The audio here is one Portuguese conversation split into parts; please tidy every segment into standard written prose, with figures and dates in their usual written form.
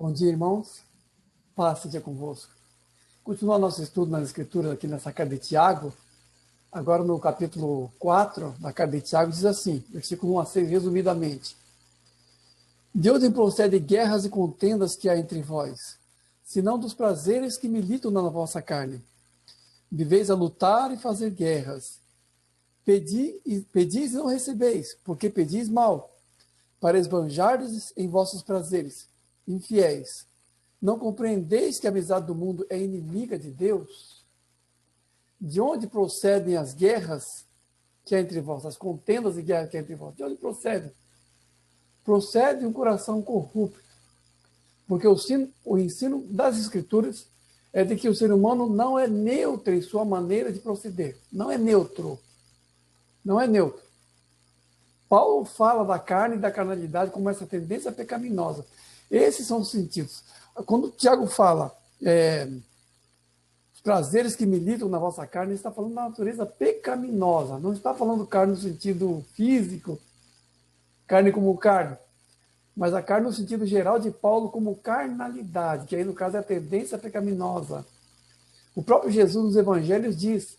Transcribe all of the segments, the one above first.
Bom dia, irmãos. Paz seja convosco. Continuando nosso estudo nas Escrituras aqui nessa carta de Tiago, agora no capítulo 4 da carta de Tiago, diz assim, versículo 1 a 6, resumidamente. De onde procede guerras e contendas que há entre vós, senão dos prazeres que militam na vossa carne? Viveis a lutar e fazer guerras. Pedis e não recebeis, porque pedis mal, para esbanjardes em vossos prazeres, infiéis. Não compreendeis que a amizade do mundo é inimiga de Deus? De onde procedem as guerras que há entre vós, as contendas e guerras que há entre vós? De onde procedem? Procede um coração corrupto. Porque o ensino das Escrituras é de que o ser humano não é neutro em sua maneira de proceder. Não é neutro. Não é neutro. Paulo fala da carne e da carnalidade como essa tendência pecaminosa. Esses são os sentidos. Quando o Tiago fala os prazeres que militam na vossa carne, ele está falando da natureza pecaminosa. Não está falando carne no sentido físico, carne como carne, mas a carne no sentido geral de Paulo como carnalidade, que aí no caso é a tendência pecaminosa. O próprio Jesus nos evangelhos diz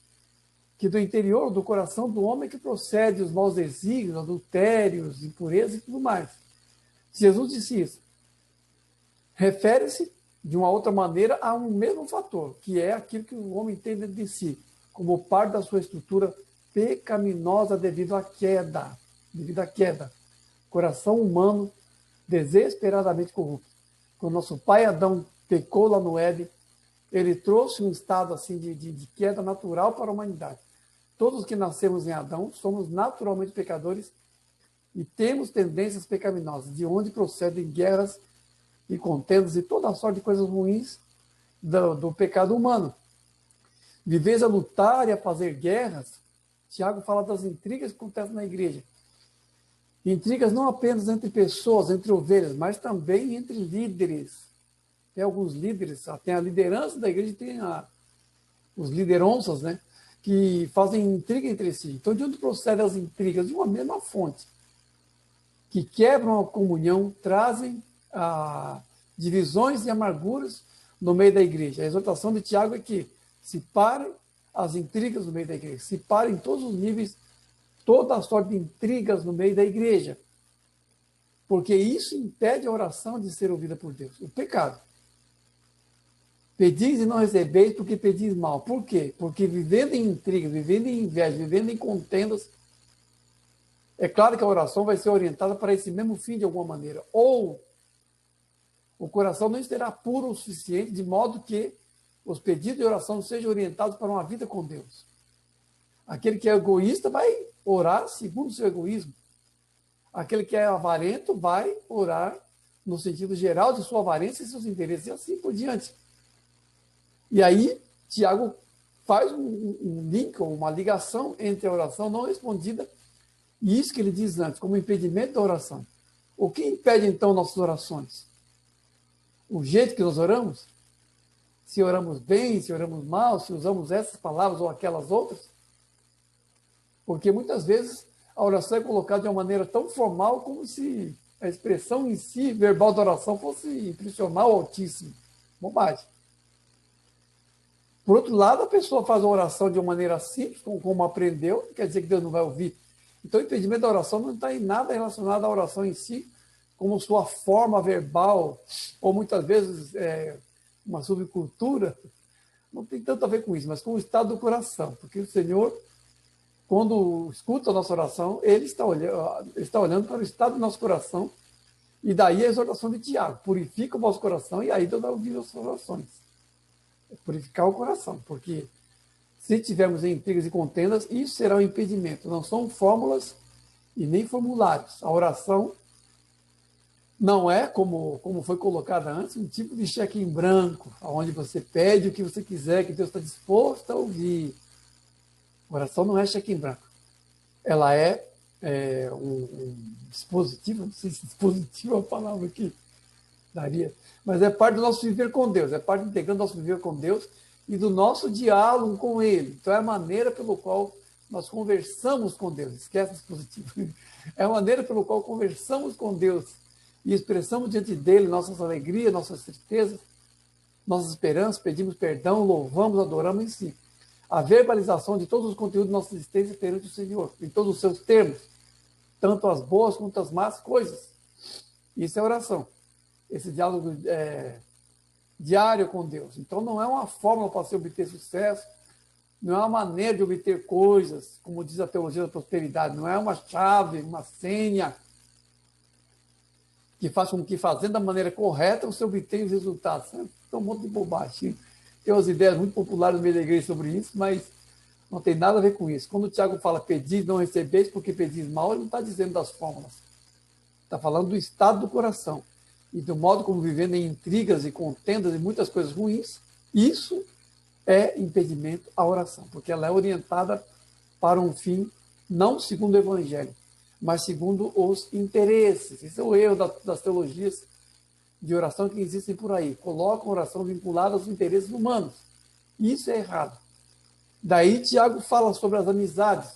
que do interior do coração do homem que procede os maus desígnios, adultérios, impurezas e tudo mais. Jesus disse isso. Refere-se, de uma outra maneira, a um mesmo fator, que é aquilo que o homem tem dentro de si, como parte da sua estrutura pecaminosa devido à queda. Devido à queda. Coração humano desesperadamente corrupto. Quando nosso pai Adão pecou lá no Éden, ele trouxe um estado assim de queda natural para a humanidade. Todos que nascemos em Adão somos naturalmente pecadores e temos tendências pecaminosas, de onde procedem guerras e contendas e toda a sorte de coisas ruins do pecado humano. Viveis a lutar e a fazer guerras. Tiago fala das intrigas que acontecem na igreja. Intrigas não apenas entre pessoas, entre ovelhas, mas também entre líderes. Tem alguns líderes, tem a liderança da igreja, tem os lideranças, né, que fazem intriga entre si. Então, de onde procedem as intrigas? De uma mesma fonte, que quebram a comunhão, trazem divisões e amarguras no meio da igreja. A exortação de Tiago é que se parem as intrigas no meio da igreja, se parem em todos os níveis, toda a sorte de intrigas no meio da igreja, porque isso impede a oração de ser ouvida por Deus. O pecado. Pedis e não recebeis porque pedis mal. Por quê? Porque vivendo em intrigas, vivendo em inveja, vivendo em contendas, é claro que a oração vai ser orientada para esse mesmo fim de alguma maneira. Ou o coração não estará puro o suficiente, de modo que os pedidos de oração sejam orientados para uma vida com Deus. Aquele que é egoísta vai orar segundo o seu egoísmo. Aquele que é avarento vai orar no sentido geral de sua avarência e seus interesses, e assim por diante. E aí, Tiago faz um link, uma ligação entre a oração não respondida e isso que ele diz antes, como impedimento da oração. O que impede, então, nossas orações? O jeito que nós oramos? Se oramos bem, se oramos mal, se usamos essas palavras ou aquelas outras? Porque muitas vezes a oração é colocada de uma maneira tão formal como se a expressão em si, verbal da oração, fosse impressionar o Altíssimo. Bobagem. Por outro lado, a pessoa faz a oração de uma maneira simples, como aprendeu, quer dizer que Deus não vai ouvir. Então, o impedimento da oração não está em nada relacionado à oração em si, como sua forma verbal, ou muitas vezes uma subcultura. Não tem tanto a ver com isso, mas com o estado do coração. Porque o Senhor, quando escuta a nossa oração, Ele está olhando para o estado do nosso coração, e daí a exortação de Tiago: purifica o vosso coração, e aí Deus vai ouvir as suas orações. Purificar o coração, porque se tivermos intrigas e contendas, isso será um impedimento. Não são fórmulas e nem formulários. A oração não é, como foi colocada antes, um tipo de cheque em branco, onde você pede o que você quiser, que Deus está disposto a ouvir. A oração não é cheque em branco. Ela é um dispositivo, não sei se dispositivo é a palavra que daria, mas é parte do nosso viver com Deus, é parte integrante do nosso viver com Deus e do nosso diálogo com Ele. Então é a maneira pelo qual nós conversamos com Deus. Esquece o dispositivo. É a maneira pelo qual conversamos com Deus. e expressamos diante dele nossas alegrias, nossas tristezas, nossas esperanças, pedimos perdão, louvamos, adoramos em si. A verbalização de todos os conteúdos da nossa existência perante o Senhor, em todos os seus termos, tanto as boas quanto as más coisas. Isso é oração. Esse diálogo diário com Deus. Então não é uma fórmula para se obter sucesso, não é uma maneira de obter coisas, como diz a teologia da prosperidade, não é uma chave, uma senha que faz com que, fazendo da maneira correta, você obtenha os resultados. É um monte de bobagem. Tem umas ideias muito populares no meio da igreja sobre isso, mas não tem nada a ver com isso. Quando o Tiago fala pedis, não recebeis, porque pedis mal, ele não está dizendo das fórmulas. Está falando do estado do coração e do modo como vivendo em intrigas e contendas e muitas coisas ruins. Isso é impedimento à oração, porque ela é orientada para um fim não segundo o Evangelho, mas segundo os interesses. Esse é o erro das teologias de oração que existem por aí. Colocam a oração vinculada aos interesses humanos. Isso é errado. Daí Tiago fala sobre as amizades,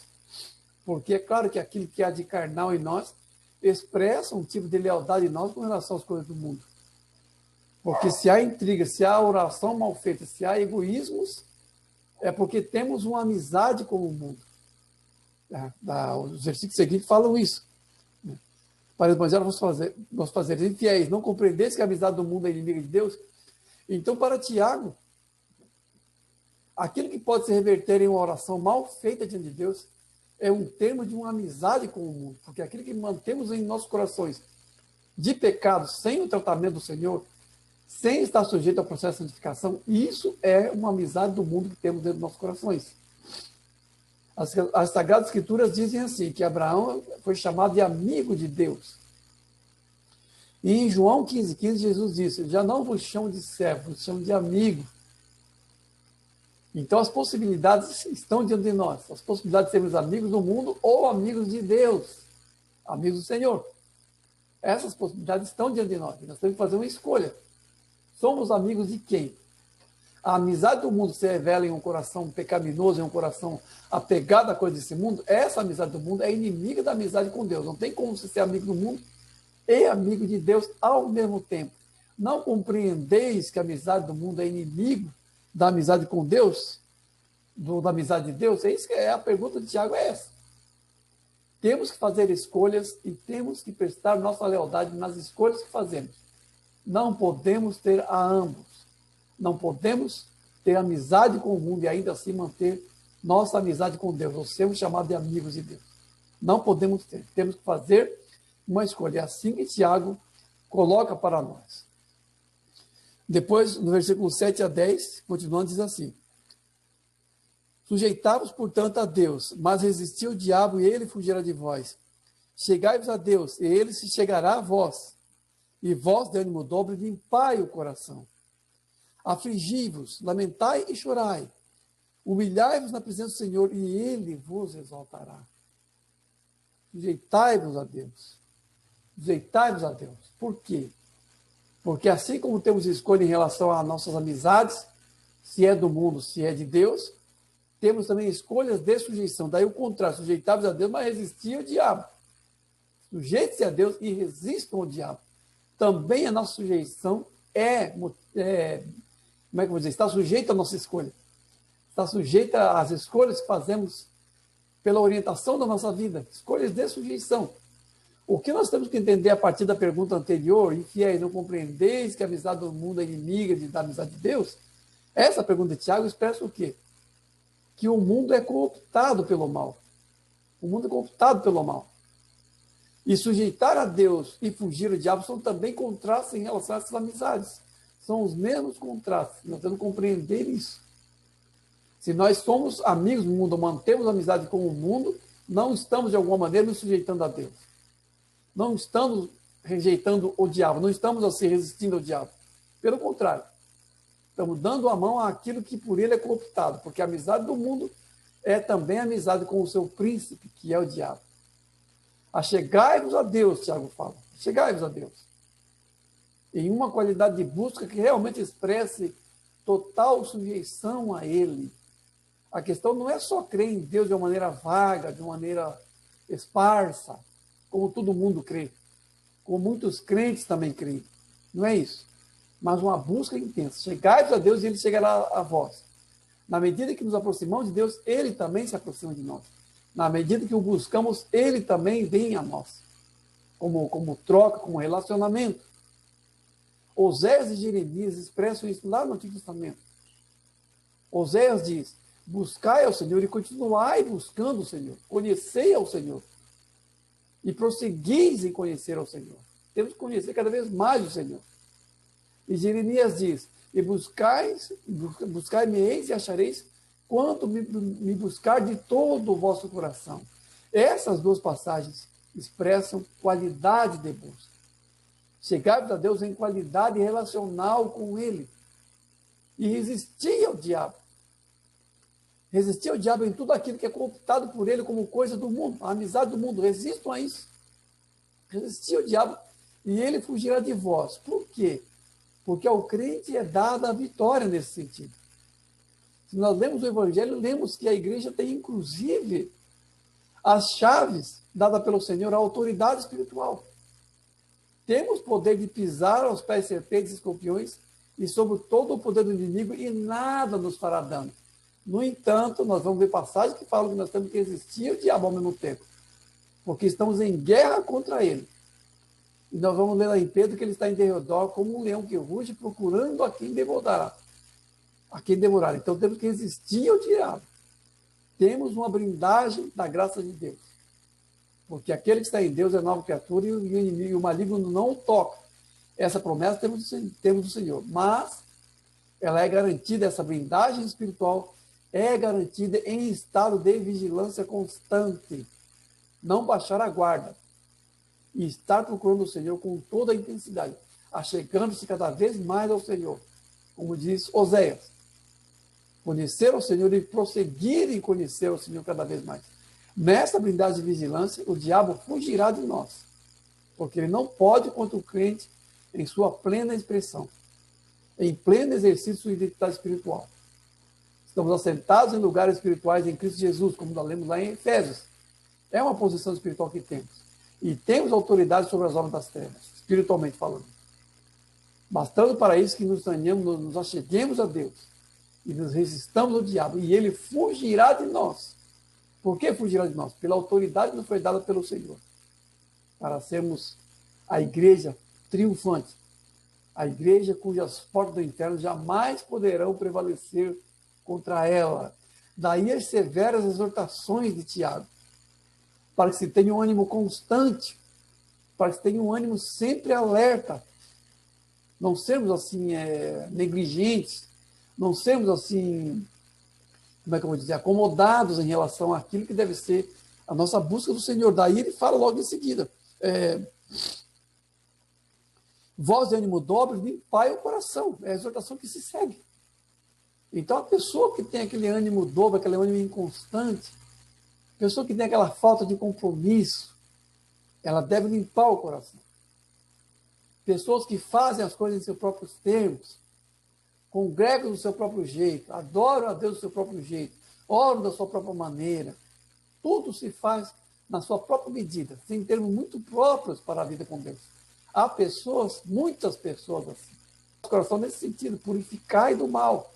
porque é claro que aquilo que há de carnal em nós expressa um tipo de lealdade em nós com relação às coisas do mundo. Porque se há intriga, se há oração mal feita, se há egoísmos, é porque temos uma amizade com o mundo. Os versículos seguintes falam isso. Para esbanjar vos fazeres infiéis, não compreendeis que a amizade do mundo é inimiga de Deus? Então, para Tiago, aquilo que pode se reverter em uma oração mal feita diante de Deus é um termo de uma amizade com o mundo, porque aquilo que mantemos em nossos corações de pecado, sem o tratamento do Senhor, sem estar sujeito ao processo de santificação, isso é uma amizade do mundo que temos dentro dos nossos corações. As Sagradas Escrituras dizem assim, que Abraão foi chamado de amigo de Deus. E em João 15,15, Jesus disse, já não vos chamo de servo, vos chamo de amigo. Então as possibilidades estão diante de nós. As possibilidades de sermos amigos do mundo ou amigos de Deus, amigos do Senhor. Essas possibilidades estão diante de nós. Nós temos que fazer uma escolha. Somos amigos de quem? A amizade do mundo se revela em um coração pecaminoso, em um coração apegado à coisa desse mundo. Essa amizade do mundo é inimiga da amizade com Deus. Não tem como você ser amigo do mundo e amigo de Deus ao mesmo tempo. Não compreendeis que a amizade do mundo é inimigo da amizade com Deus? Da amizade de Deus? É isso que é a pergunta de Tiago, é essa. Temos que fazer escolhas e temos que prestar nossa lealdade nas escolhas que fazemos. Não podemos ter a ambos. Não podemos ter amizade com o mundo e ainda assim manter nossa amizade com Deus, ou sermos chamados de amigos de Deus. Não podemos ter. Temos que fazer uma escolha. É assim que Tiago coloca para nós. Depois, no versículo 7 a 10, continuando, diz assim: sujeitai-vos, portanto, a Deus, mas resisti ao diabo e ele fugirá de vós. Chegai-vos a Deus e ele se chegará a vós. E vós, de ânimo dobre, limpai o coração. Afligi-vos, lamentai e chorai. Humilhai-vos na presença do Senhor e ele vos exaltará. Sujeitai-vos a Deus. Sujeitai-vos a Deus. Por quê? Porque assim como temos escolha em relação às nossas amizades, se é do mundo, se é de Deus, temos também escolhas de sujeição. Daí o contrário, sujeitai-vos a Deus, mas resistir ao diabo. Sujeite-se a Deus e resistam ao diabo. Também a nossa sujeição como é que eu vou dizer? Está sujeita à nossa escolha. Está sujeita às escolhas que fazemos pela orientação da nossa vida. Escolhas de sujeição. O que nós temos que entender a partir da pergunta anterior, infiéis, não compreendeis que a amizade do mundo é inimiga da amizade de Deus? Essa pergunta de Tiago expressa o quê? Que o mundo é cooptado pelo mal. O mundo é cooptado pelo mal. E sujeitar a Deus e fugir do diabo são também contrastes em relação a essas amizades. São os mesmos contrastes. Nós temos que compreender isso. Se nós somos amigos do mundo, mantemos amizade com o mundo, não estamos, de alguma maneira, nos sujeitando a Deus. Não estamos rejeitando o diabo, não estamos assim resistindo ao diabo. Pelo contrário, estamos dando a mão àquilo que por ele é cooptado, porque a amizade do mundo é também amizade com o seu príncipe, que é o diabo. Achegai-vos a Deus, Tiago fala. Chegai-vos a Deus. Em uma qualidade de busca que realmente expresse total sujeição a Ele. A questão não é só crer em Deus de uma maneira vaga, de uma maneira esparsa, como todo mundo crê. como muitos crentes também creem. Não é isso. Mas uma busca intensa. Chegai-vos a Deus e ele chegará a vós. Na medida que nos aproximamos de Deus, ele também se aproxima de nós. Na medida que o buscamos, ele também vem a nós. Como troca, como relacionamento. Oséias e Jeremias expressam isso lá no Antigo Testamento. Oséias diz: buscai ao Senhor e continuai buscando o Senhor. Conhecei ao Senhor. E prosseguis em conhecer ao Senhor. Temos que conhecer cada vez mais o Senhor. E Jeremias diz: e buscai-me-eis e achareis quando me buscar de todo o vosso coração. Essas duas passagens expressam qualidade de busca. Chegai-vos a Deus em qualidade relacional com Ele. E resistir ao diabo. Resistir ao diabo em tudo aquilo que é cooptado por ele como coisa do mundo, a amizade do mundo. Resistam a isso. Resistir ao diabo e ele fugirá de vós. Por quê? Porque ao crente é dada a vitória nesse sentido. Se nós lemos o Evangelho, lemos que a igreja tem, inclusive, as chaves dadas pelo Senhor, a autoridade espiritual. Temos poder de pisar aos pés serpentes e escorpiões e sobre todo o poder do inimigo e nada nos fará dano. No entanto, nós vamos ver passagens que falam que nós temos que resistir ao diabo ao mesmo tempo, porque estamos em guerra contra ele. E nós vamos ler lá em Pedro que ele está em derredor como um leão que ruge, procurando a quem devorar. A quem devorar. Então temos que resistir ao diabo. Temos uma blindagem da graça de Deus. Porque aquele que está em Deus é nova criatura e o inimigo e o maligno não o toca. Essa promessa temos do Senhor. Mas ela é garantida, essa blindagem espiritual é garantida em estado de vigilância constante. Não baixar a guarda. E estar procurando o Senhor com toda a intensidade, achegando-se cada vez mais ao Senhor. Como diz Oséias, conhecer o Senhor e prosseguir em conhecer o Senhor cada vez mais. Nessa blindagem de vigilância, o diabo fugirá de nós, porque ele não pode contra o crente em sua plena expressão, em pleno exercício de sua identidade espiritual. Estamos assentados em lugares espirituais em Cristo Jesus, como nós lemos lá em Efésios. É uma posição espiritual que temos. E temos autoridade sobre as obras das trevas, espiritualmente falando. Bastando para isso que nos tenhamos, nos acheguemos a Deus e nos resistamos ao diabo, e ele fugirá de nós. Por que fugirá de nós? Pela autoridade que nos foi dada pelo Senhor, para sermos a igreja triunfante, a igreja cujas portas do inferno jamais poderão prevalecer contra ela. Daí as severas exortações de Tiago, para que se tenha um ânimo constante, para que se tenha um ânimo sempre alerta, não sermos assim negligentes, não sermos assim, como é que eu vou dizer, acomodados em relação àquilo que deve ser a nossa busca do Senhor. Daí ele fala logo em seguida, voz de ânimo dobre, limpai o coração, é a exortação que se segue. Então a pessoa que tem aquele ânimo dobre, aquele ânimo inconstante, pessoa que tem aquela falta de compromisso, ela deve limpar o coração. Pessoas que fazem as coisas em seus próprios termos, congregam do seu próprio jeito, adoram a Deus do seu próprio jeito, oram da sua própria maneira. Tudo se faz na sua própria medida, sem termos muito próprios para a vida com Deus. Há pessoas, muitas pessoas assim. O coração nesse sentido, purificai do mal.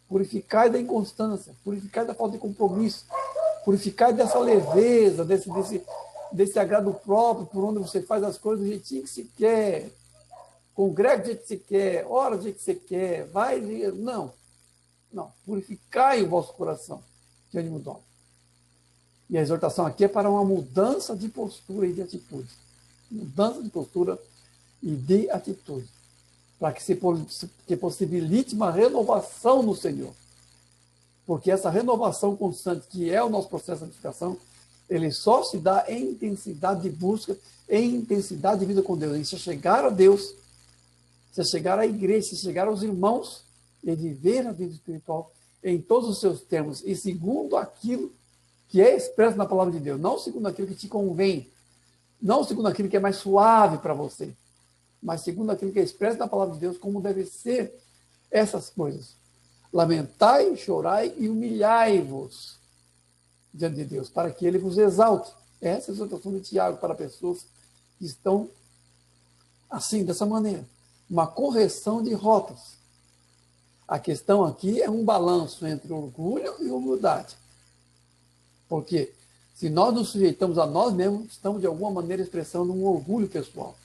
Purificai da inconstância, purificai da falta de compromisso, purificai dessa leveza, desse agrado próprio, por onde você faz as coisas do jeitinho que se quer, congrega do jeito que você quer, ora do jeito que você quer, vai, não, purificai o vosso coração de ânimo dobre. E a exortação aqui é para uma mudança de postura e de atitude. Mudança de postura e de atitude. Para que possibilite uma renovação no Senhor. Porque essa renovação constante, que é o nosso processo de santificação, ele só se dá em intensidade de busca, em intensidade de vida com Deus. Em se chegar a Deus, se chegar à igreja, se chegar aos irmãos, e viver a vida espiritual em todos os seus termos, e segundo aquilo que é expresso na palavra de Deus, não segundo aquilo que te convém, não segundo aquilo que é mais suave para você, mas segundo aquilo que é expresso na palavra de Deus, como deve ser essas coisas. Lamentai, chorai e humilhai-vos diante de Deus, para que ele vos exalte. Essa é a exortação de Tiago para pessoas que estão assim, dessa maneira. Uma correção de rotas. A questão aqui é um balanço entre orgulho e humildade. Porque se nós nos sujeitamos a nós mesmos, estamos de alguma maneira expressando um orgulho pessoal.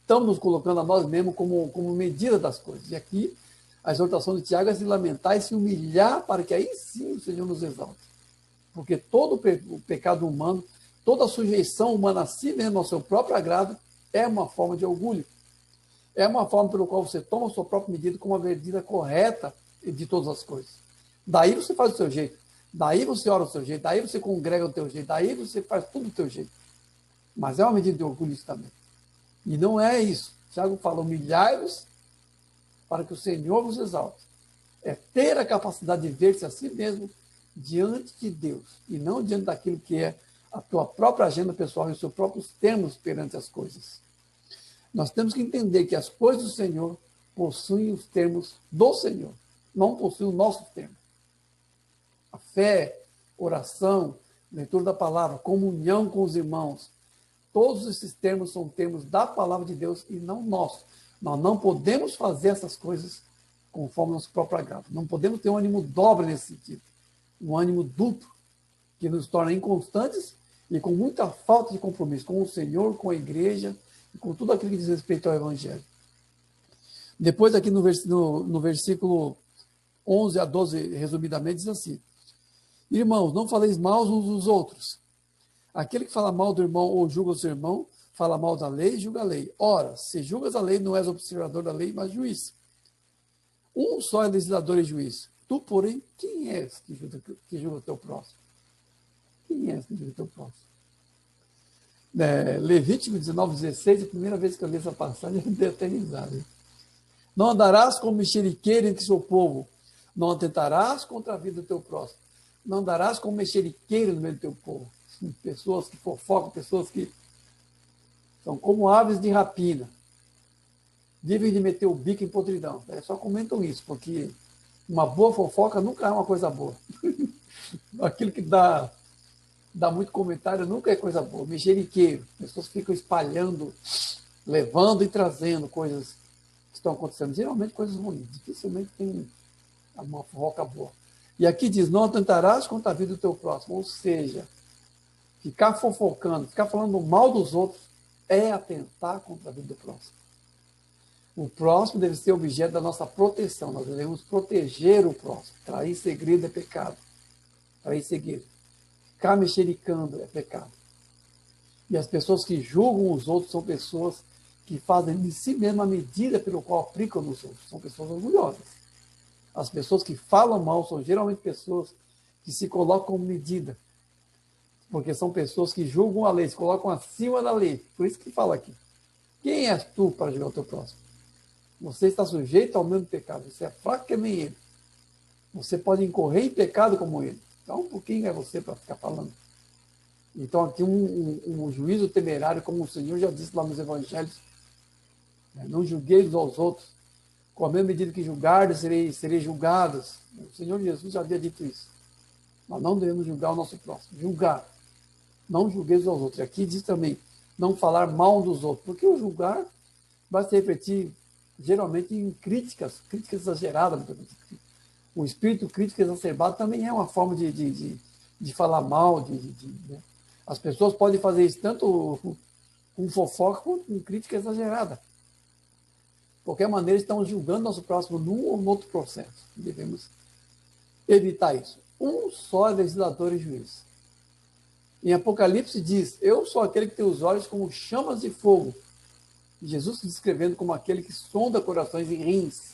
Estamos nos colocando a nós mesmos como medida das coisas. E aqui a exortação de Tiago é se lamentar e se humilhar para que aí sim o Senhor nos exalte. Porque todo o pecado humano, toda a sujeição humana a si mesmo, ao seu próprio agrado, é uma forma de orgulho. É uma forma pelo qual você toma a sua própria medida como a medida correta de todas as coisas. Daí você faz do seu jeito. Daí você ora do seu jeito. Daí você congrega do teu jeito. Daí você faz tudo do teu jeito. Mas é uma medida de orgulho isso também. E não é isso. Tiago fala, humilhai-vos para que o Senhor vos exalte. É ter a capacidade de ver-se a si mesmo diante de Deus e não diante daquilo que é a tua própria agenda pessoal e os seus próprios termos perante as coisas. Nós temos que entender que as coisas do Senhor possuem os termos do Senhor, não possuem os nossos termos. A fé, oração, leitura da palavra, comunhão com os irmãos, todos esses termos são termos da palavra de Deus e não nossos. Nós não podemos fazer essas coisas conforme nosso próprio agrado. Não podemos ter um ânimo dobre nesse sentido. Um ânimo duplo, que nos torna inconstantes e com muita falta de compromisso com o Senhor, com a igreja e com tudo aquilo que diz respeito ao Evangelho. Depois, aqui no versículo 11 a 12, resumidamente, diz assim: irmãos, não faleis mal uns dos outros. Aquele que fala mal do irmão ou julga o seu irmão, fala mal da lei e julga a lei. Ora, se julgas a lei, não és observador da lei, mas juiz. Um só é legislador e juiz. Tu, porém, quem és que julga o teu próximo? Quem és que julga o teu próximo? Levítico 19:16, a primeira vez que eu li essa passagem, eu dei até risada. Não andarás como mexeriqueiro entre seu povo. Não atentarás contra a vida do teu próximo. Não andarás como mexeriqueiro no meio do teu povo. Pessoas que fofocam, pessoas que são como aves de rapina. Vivem de meter o bico em podridão. Só comentam isso, porque uma boa fofoca nunca é uma coisa boa. Aquilo que dá muito comentário nunca é coisa boa. Mexeriqueiro. Pessoas ficam espalhando, levando e trazendo coisas que estão acontecendo. Geralmente coisas ruins. Dificilmente tem uma fofoca boa. E aqui diz, não atentarás contra a vida do teu próximo. Ou seja, ficar fofocando, ficar falando mal dos outros é atentar contra a vida do próximo. O próximo deve ser objeto da nossa proteção. Nós devemos proteger o próximo. Trair segredo é pecado. Trair segredo. Ficar mexericando é pecado. E as pessoas que julgam os outros são pessoas que fazem de si mesma a medida pelo qual aplicam nos outros. São pessoas orgulhosas. As pessoas que falam mal são geralmente pessoas que se colocam como medida. Porque são pessoas que julgam a lei, se colocam acima da lei. Por isso que fala aqui. Quem és tu para julgar o teu próximo? Você está sujeito ao mesmo pecado. Você é fraco que nem ele. Você pode incorrer em pecado como ele. Então, por quem é você para ficar falando? Então, aqui um juízo temerário, como o Senhor já disse lá nos Evangelhos. Não julgueis aos outros. Com a mesma medida que julgardes, sereis julgados. O Senhor Jesus já havia dito isso. Nós não devemos julgar o nosso próximo. Julgar. Não julgueis aos outros. E aqui diz também, não falar mal dos outros. Porque o julgar vai se refletir geralmente em críticas exageradas. O espírito crítico exacerbado também é uma forma de falar mal. Né? As pessoas podem fazer isso tanto com fofoca quanto com crítica exagerada. De qualquer maneira, estão julgando nosso próximo num ou no outro processo. Devemos evitar isso. Um só é legislador e juiz. Em Apocalipse diz, eu sou aquele que tem os olhos como chamas de fogo. Jesus se descrevendo como aquele que sonda corações e rins.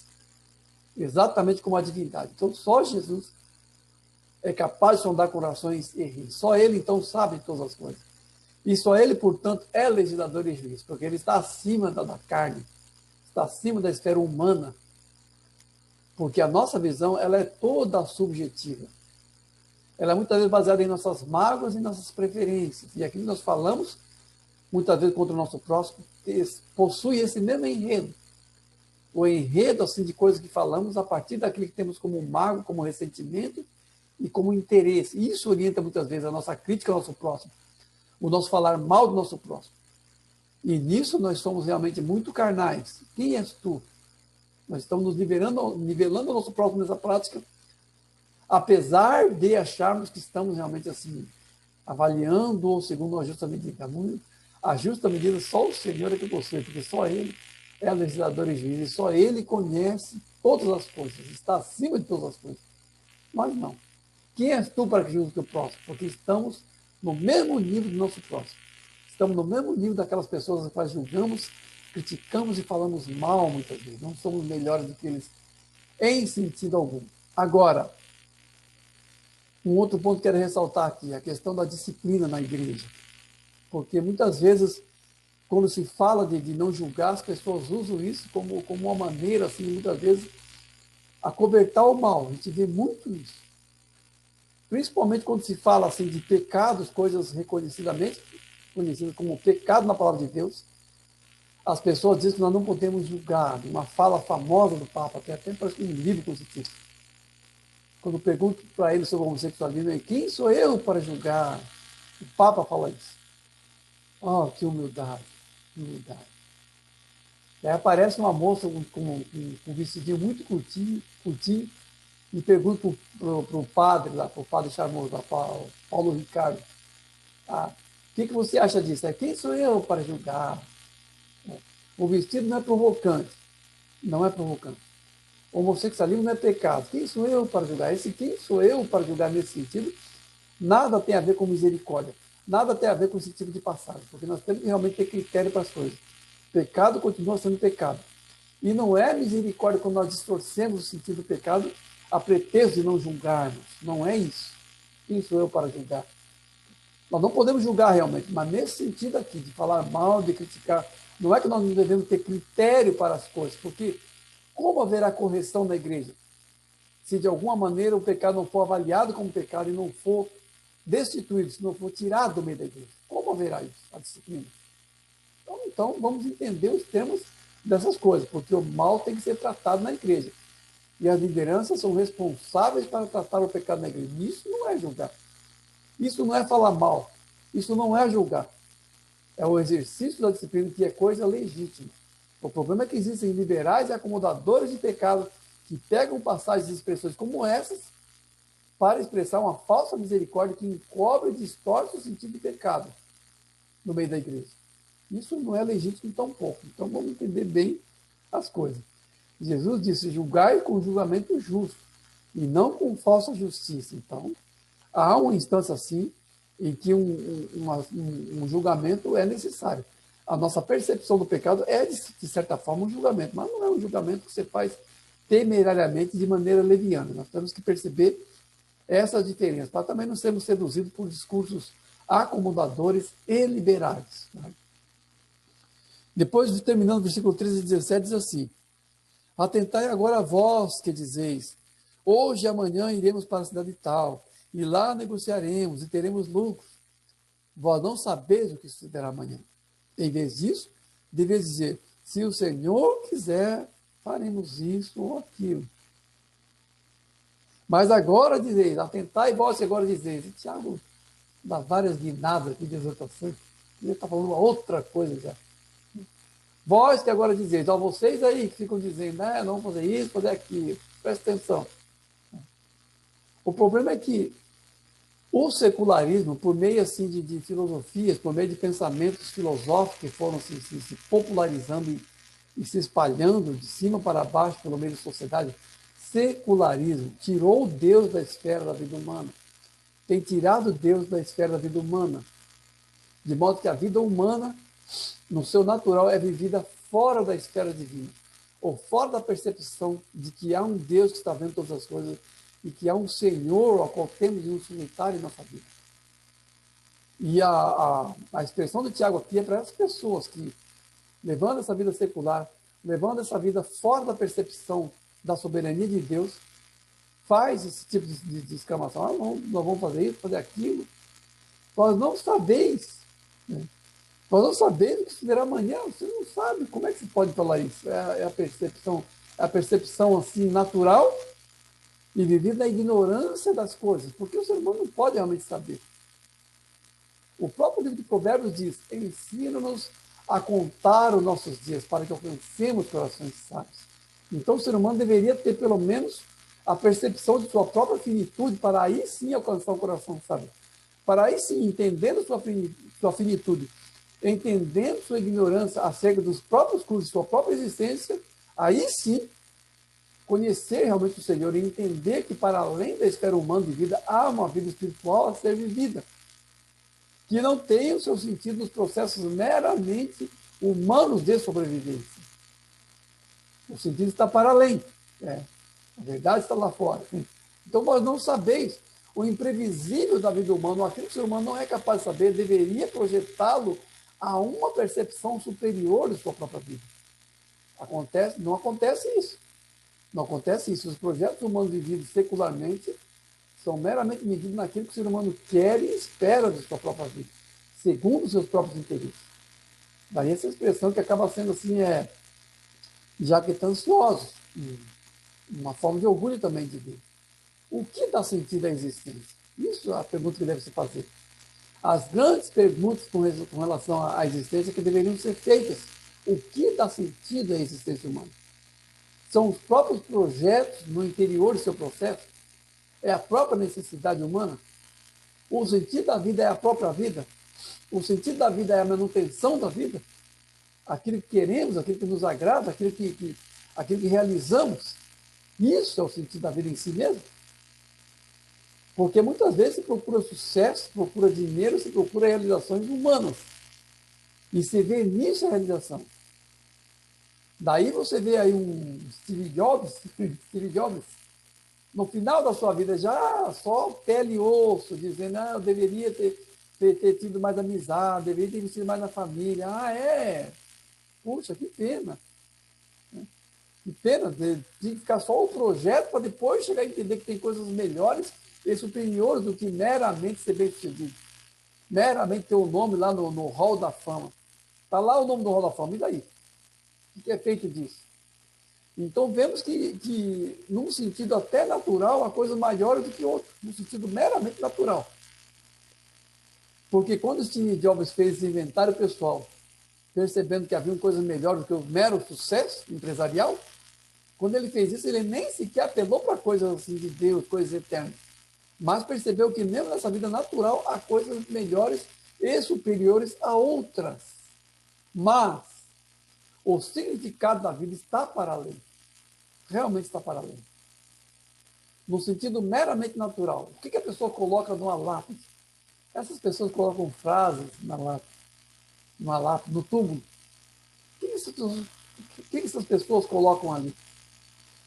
Exatamente como a divindade. Então, só Jesus é capaz de sondar corações e rins. Só ele, então, sabe todas as coisas. E só ele, portanto, é legislador e juiz, porque ele está acima da carne, está acima da esfera humana, porque a nossa visão ela é toda subjetiva. Ela é muitas vezes baseada em nossas mágoas e nossas preferências. E aquilo que nós falamos, muitas vezes contra o nosso próximo, possui esse mesmo enredo. O enredo assim, de coisas que falamos a partir daquilo que temos como mágoa, como ressentimento e como interesse. E isso orienta muitas vezes a nossa crítica ao nosso próximo, o nosso falar mal do nosso próximo. E nisso nós somos realmente muito carnais. Quem és tu? Nós estamos nos nivelando o nosso próximo nessa prática, apesar de acharmos que estamos realmente assim, avaliando ou segundo a justa medida. A justa medida só o Senhor é que possui, porque só Ele é legislador e juiz, e só Ele conhece todas as coisas, está acima de todas as coisas. Nós não. Quem és tu para que julgue o teu próximo? Porque estamos no mesmo nível do nosso próximo. Estamos no mesmo nível daquelas pessoas as quais julgamos, criticamos e falamos mal muitas vezes. Não somos melhores do que eles em sentido algum. Agora, um outro ponto que quero ressaltar aqui, a questão da disciplina na igreja. Porque muitas vezes, quando se fala de não julgar, as pessoas usam isso como uma maneira, assim, muitas vezes, acobertar o mal. A gente vê muito isso. Principalmente quando se fala assim de pecados, coisas reconhecidamente conhecidas como pecado na palavra de Deus, as pessoas dizem que nós não podemos julgar. Uma fala famosa do Papa, que até parece um livro com esse título. Quando pergunto para ele sobre o homossexualismo, quem sou eu para julgar? O Papa fala isso. Oh, que humildade, humildade. Aí aparece uma moça com um vestidinho muito curtinho, e pergunta para o padre, lá, para o padre charmoso, lá, Paulo Ricardo, o que você acha disso? Quem sou eu para julgar? O vestido não é provocante. Não é provocante. O homossexualismo não é pecado. Quem sou eu para julgar? Esse quem sou eu para julgar nesse sentido, nada tem a ver com misericórdia. Nada tem a ver com esse tipo de passagem. Porque nós temos que realmente ter critério para as coisas. Pecado continua sendo pecado. E não é misericórdia quando nós distorcemos o sentido do pecado a pretexto de não julgarmos. Não é isso. Quem sou eu para julgar? Nós não podemos julgar realmente, mas nesse sentido aqui, de falar mal, de criticar, não é que nós não devemos ter critério para as coisas, porque como haverá correção na igreja? Se de alguma maneira o pecado não for avaliado como pecado e não for destituído, se não for tirado do meio da igreja, como haverá isso, a disciplina? Então vamos entender os termos dessas coisas, porque o mal tem que ser tratado na igreja. E as lideranças são responsáveis para tratar o pecado na igreja. Isso não é julgar. Isso não é falar mal. Isso não é julgar. É o exercício da disciplina que é coisa legítima. O problema é que existem liberais e acomodadores de pecado que pegam passagens e expressões como essas para expressar uma falsa misericórdia que encobre e distorce o sentido de pecado no meio da igreja. Isso não é legítimo tão pouco. Então vamos entender bem as coisas. Jesus disse, julgai com julgamento justo e não com falsa justiça. Então, há uma instância assim em que um julgamento é necessário. A nossa percepção do pecado é, de certa forma, um julgamento, mas não é um julgamento que você faz temerariamente de maneira leviana. Nós temos que perceber essa diferença, para também não sermos seduzidos por discursos acomodadores e liberais. Né? Depois, terminando o versículo 13 e 17, diz assim, atentai agora vós que dizeis, hoje e amanhã iremos para a cidade tal, e lá negociaremos e teremos lucro. Vós não sabeis o que sucederá amanhã. Em vez disso, deveis dizer, se o Senhor quiser, faremos isso ou aquilo. Mas agora dizeis, atentai vós que agora dizeis. E Tiago dá várias guinadas aqui de exortações, ele está falando uma outra coisa já. Vós que agora dizeis, vocês aí que ficam dizendo, não vamos fazer isso, fazer aquilo, presta atenção. O problema é que o secularismo, por meio assim, de filosofias, por meio de pensamentos filosóficos que foram se popularizando e se espalhando de cima para baixo pelo meio da sociedade, secularismo tirou Deus da esfera da vida humana. Tem tirado Deus da esfera da vida humana. De modo que a vida humana, no seu natural, é vivida fora da esfera divina, ou fora da percepção de que há um Deus que está vendo todas as coisas e que há um Senhor ao qual temos de nos sujeitar em nossa vida. E a expressão de Tiago aqui é para essas pessoas que, levando essa vida secular, levando essa vida fora da percepção da soberania de Deus, faz esse tipo de exclamação, nós vamos fazer isso, fazer aquilo. Vós não sabeis, né? Nós não sabemos o que sucederá amanhã, você não sabe. Como é que você pode falar isso? É a percepção assim, natural e viver na ignorância das coisas, porque o ser humano não pode realmente saber. O próprio livro de Provérbios diz, ensina-nos a contar os nossos dias para que alcancemos corações sábios. Então o ser humano deveria ter pelo menos a percepção de sua própria finitude para aí sim alcançar o coração sábio. Para aí sim, entendendo sua finitude, entendendo sua ignorância acerca dos próprios cursos de sua própria existência, aí sim conhecer realmente o Senhor e entender que para além da esfera humana de vida, há uma vida espiritual a ser vivida, que não tem o seu sentido nos processos meramente humanos de sobrevivência. O sentido está para além. A verdade está lá fora. Então, vós não sabeis o imprevisível da vida humana, aquilo que o ser humano não é capaz de saber, deveria projetá-lo a uma percepção superior de sua própria vida. Não acontece isso. Não acontece isso. Os projetos humanos vividos secularmente são meramente medidos naquilo que o ser humano quer e espera de sua própria vida, segundo os seus próprios interesses. Daí essa expressão que acaba sendo assim, jactanciosos, uma forma de orgulho também de Deus. O que dá sentido à existência? Isso é a pergunta que deve se fazer. As grandes perguntas com relação à existência que deveriam ser feitas. O que dá sentido à existência humana? São os próprios projetos no interior do seu processo? É a própria necessidade humana? O sentido da vida é a própria vida? O sentido da vida é a manutenção da vida? Aquilo que queremos, aquilo que nos agrada, aquilo que realizamos? Isso é o sentido da vida em si mesmo? Porque muitas vezes se procura sucesso, se procura dinheiro, se procura realizações humanas. E se vê nisso a realização. Daí você vê aí um Steve Jobs, no final da sua vida, já só pele e osso, dizendo, eu deveria ter tido mais amizade, deveria ter investido mais na família. Puxa, que pena. Que pena de ficar só o projeto para depois chegar a entender que tem coisas melhores e superiores do que meramente ser bem-sucedido. Meramente ter o nome lá no Hall da Fama. Está lá o nome do Hall da Fama, e daí? O que é feito disso? Então, vemos que, num sentido até natural, há coisas maiores do que outras, num sentido meramente natural. Porque quando Steve Jobs fez esse inventário pessoal, percebendo que havia coisas melhores do que o mero sucesso empresarial, quando ele fez isso, ele nem sequer apelou para coisas assim de Deus, coisas eternas, mas percebeu que mesmo nessa vida natural há coisas melhores e superiores a outras. Mas o significado da vida está para além. Realmente está para além. No sentido meramente natural. O que a pessoa coloca numa lápide? Essas pessoas colocam frases na lápide, no túmulo. O que essas pessoas colocam ali?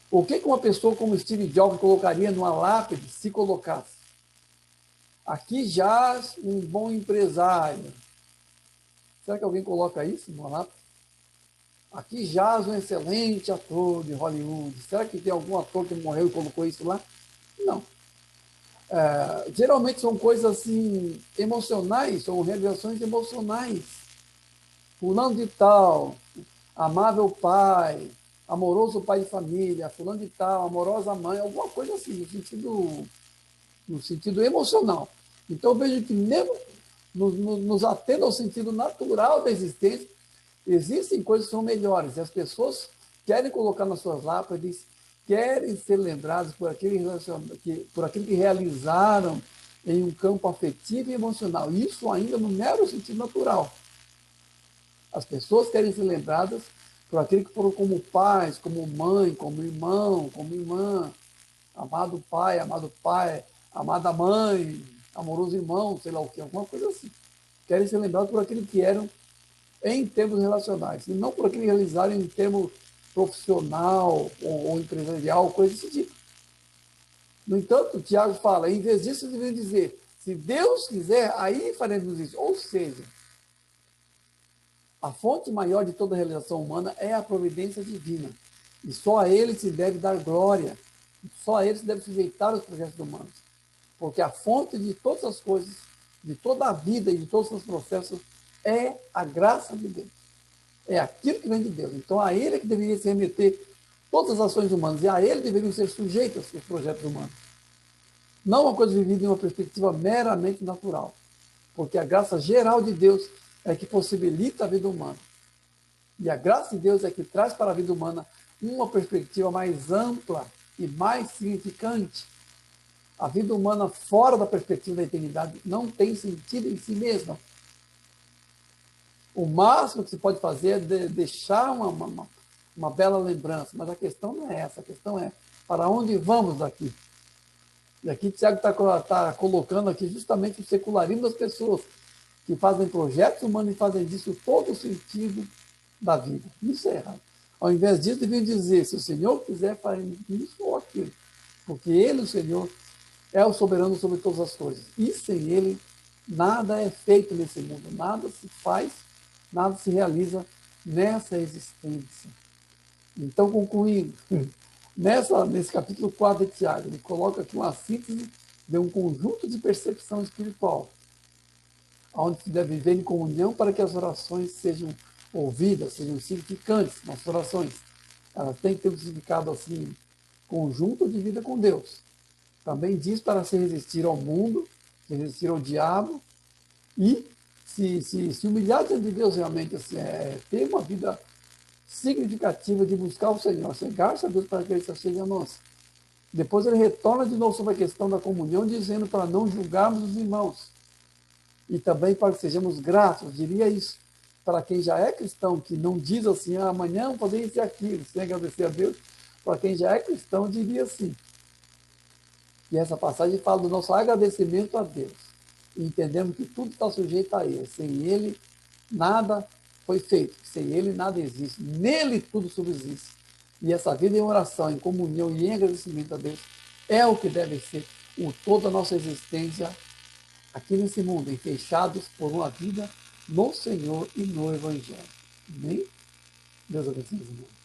O que uma pessoa como Steve Jobs colocaria numa lápide se colocasse? Aqui jaz um bom empresário. Será que alguém coloca isso numa lápide? Aqui jaz um excelente ator de Hollywood. Será que tem algum ator que morreu e colocou isso lá? Não. Geralmente são coisas assim emocionais, são realizações emocionais. Fulano de tal, amável pai, amoroso pai de família, fulano de tal, amorosa mãe, alguma coisa assim, no sentido emocional. Então eu vejo que mesmo nos atendo ao sentido natural da existência, existem coisas que são melhores, e as pessoas querem colocar nas suas lápides, querem ser lembradas por aquilo que realizaram em um campo afetivo e emocional. Isso ainda no mero sentido natural. As pessoas querem ser lembradas por aquilo que foram como pais, como mãe, como irmão, como irmã, amado pai, amada mãe, amoroso irmão, sei lá o que, alguma coisa assim. Querem ser lembrados por aquilo que eram em termos relacionais, e não por aquilo que realizaram em termos profissional ou empresarial, coisa desse tipo. No entanto, o Tiago fala, em vez disso, deveria dizer, se Deus quiser, aí faremos isso. Ou seja, a fonte maior de toda realização humana é a providência divina. E só a ele se deve dar glória. Só a ele se deve sujeitar os projetos humanos. Porque a fonte de todas as coisas, de toda a vida e de todos os processos é a graça de Deus. É aquilo que vem de Deus. Então, a ele que deveria se remeter todas as ações humanas e a ele deveriam ser sujeitas os projetos humanos. Não uma coisa vivida em uma perspectiva meramente natural. Porque a graça geral de Deus é que possibilita a vida humana. E a graça de Deus é que traz para a vida humana uma perspectiva mais ampla e mais significante. A vida humana fora da perspectiva da eternidade não tem sentido em si mesma. O máximo que se pode fazer é deixar uma bela lembrança, mas a questão não é essa, a questão é para onde vamos daqui. E aqui Tiago está colocando aqui justamente o secularismo das pessoas que fazem projetos humanos e fazem disso todo o sentido da vida. Isso é errado. Ao invés disso, deviam dizer, se o Senhor quiser, faremos isso ou aquilo. Porque Ele, o Senhor, é o soberano sobre todas as coisas. E sem Ele, nada é feito nesse mundo, nada se faz, nada se realiza nessa existência. Então, concluindo, nesse capítulo 4 de Tiago, ele coloca aqui uma síntese de um conjunto de percepção espiritual, onde se deve viver em comunhão para que as orações sejam ouvidas, sejam significantes, nossas orações. Elas têm que ter um significado assim, conjunto de vida com Deus. Também diz para se resistir ao mundo, se resistir ao diabo e se humilhar diante de Deus realmente, assim, ter uma vida significativa de buscar o Senhor, chegar-se a Deus para que Ele se chegue a nós. Depois ele retorna de novo sobre a questão da comunhão, dizendo para não julgarmos os irmãos. E também para que sejamos gratos, diria isso, para quem já é cristão, que não diz assim, amanhã vou fazer isso e aquilo, sem agradecer a Deus. Para quem já é cristão, diria assim. E essa passagem fala do nosso agradecimento a Deus. E entendemos que tudo está sujeito a Ele. Sem Ele, nada foi feito. Sem Ele, nada existe. Nele, tudo subsiste. E essa vida em oração, em comunhão e em agradecimento a Deus é o que deve ser o toda a nossa existência aqui nesse mundo, e fechados por uma vida no Senhor e no Evangelho. Amém? Deus abençoe, irmãos.